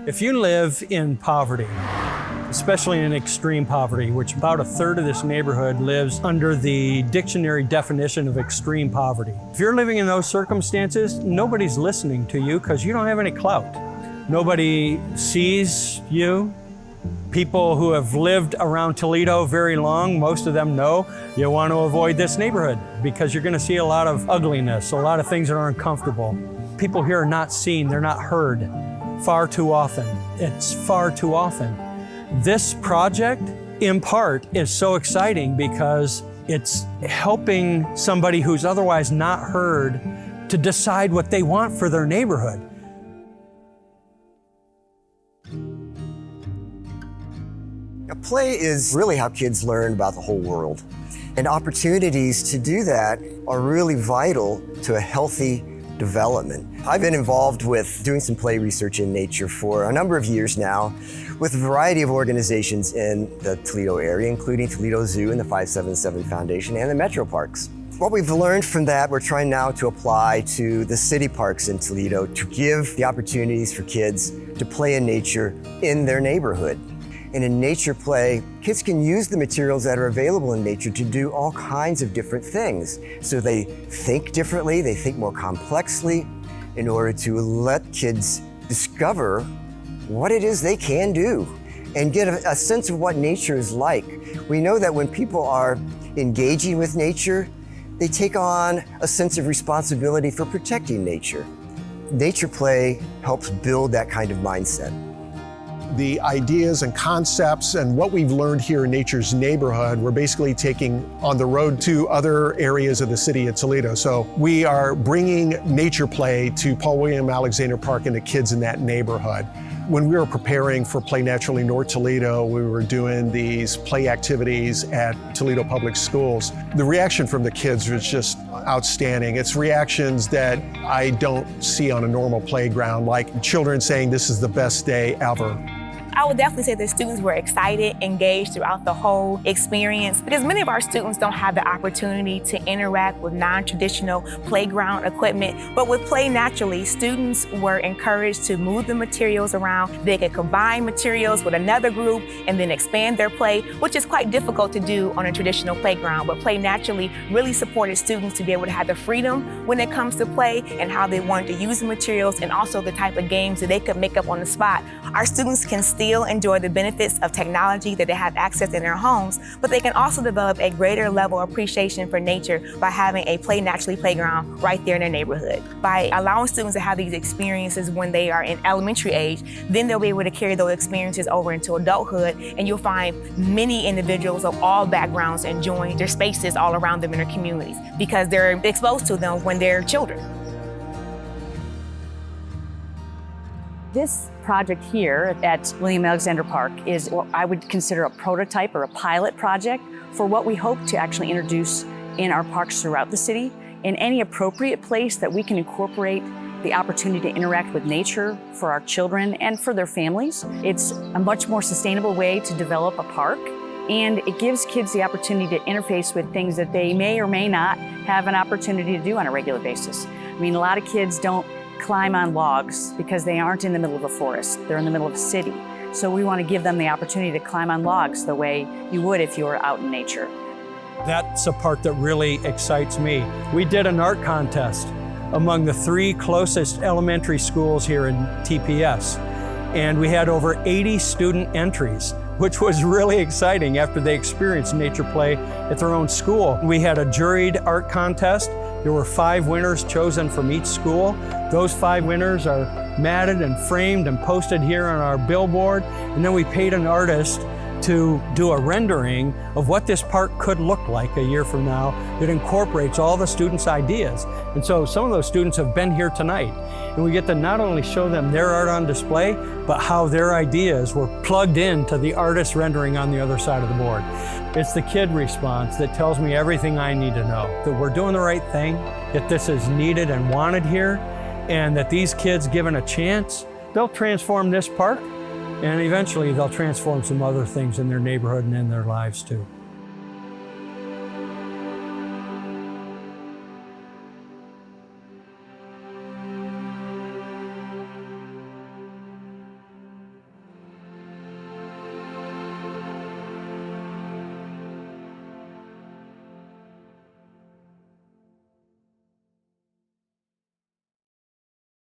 If you live in poverty, especially in extreme poverty, which about a third of this neighborhood lives under the dictionary definition of extreme poverty. If you're living in those circumstances, nobody's listening to you because you don't have any clout. Nobody sees you. People who have lived around Toledo very long, most of them know you want to avoid this neighborhood because you're going to see a lot of ugliness, a lot of things that are uncomfortable. People here are not seen, they're not heard far too often. It's far too often. This project, in part, is so exciting because it's helping somebody who's otherwise not heard to decide what they want for their neighborhood. Play is really how kids learn about the whole world. And opportunities to do that are really vital to a healthy development. I've been involved with doing some play research in nature for a number of years now with a variety of organizations in the Toledo area, including Toledo Zoo and the 577 Foundation and the Metro Parks. What we've learned from that, we're trying now to apply to the city parks in Toledo to give the opportunities for kids to play in nature in their neighborhood. And in nature play, kids can use the materials that are available in nature to do all kinds of different things. So they think differently, they think more complexly in order to let kids discover what it is they can do and get a sense of what nature is like. We know that when people are engaging with nature, they take on a sense of responsibility for protecting nature. Nature play helps build that kind of mindset. The ideas and concepts and what we've learned here in Nature's Neighborhood, we're basically taking on the road to other areas of the city of Toledo. So we are bringing nature play to Paul William Alexander Park and the kids in that neighborhood. When we were preparing for Play Naturally North Toledo, we were doing these play activities at Toledo Public Schools. The reaction from the kids was just outstanding. It's reactions that I don't see on a normal playground, like children saying, "This is the best day ever." I would definitely say that students were excited, engaged throughout the whole experience because many of our students don't have the opportunity to interact with non-traditional playground equipment. But with Play Naturally, students were encouraged to move the materials around. They could combine materials with another group and then expand their play, which is quite difficult to do on a traditional playground. But Play Naturally really supported students to be able to have the freedom when it comes to play and how they wanted to use the materials and also the type of games that they could make up on the spot. Our students can still enjoy the benefits of technology that they have access in their homes, but they can also develop a greater level of appreciation for nature by having a Play Naturally playground right there in their neighborhood. By allowing students to have these experiences when they are in elementary age, then they'll be able to carry those experiences over into adulthood, and you'll find many individuals of all backgrounds enjoying their spaces all around them in their communities because they're exposed to them when they're children. This project here at William Alexander Park is what I would consider a prototype or a pilot project for what we hope to actually introduce in our parks throughout the city, in any appropriate place that we can incorporate the opportunity to interact with nature for our children and for their families. It's a much more sustainable way to develop a park, and it gives kids the opportunity to interface with things that they may or may not have an opportunity to do on a regular basis. I mean, a lot of kids don't climb on logs because they aren't in the middle of a forest, they're in the middle of a city. So we want to give them the opportunity to climb on logs the way you would if you were out in nature. That's a part that really excites me. We did an art contest among the 3 closest elementary schools here in TPS, and we had over 80 student entries, which was really exciting after they experienced nature play at their own school. We had a juried art contest. There were 5 winners chosen from each school. Those 5 winners are matted and framed and posted here on our billboard. And then we paid an artist to do a rendering of what this park could look like a year from now that incorporates all the students' ideas. And so some of those students have been here tonight, and we get to not only show them their art on display, but how their ideas were plugged into the artist rendering on the other side of the board. It's the kid response that tells me everything I need to know, that we're doing the right thing, that this is needed and wanted here, and that these kids given a chance, they'll transform this park, and eventually they'll transform some other things in their neighborhood and in their lives too.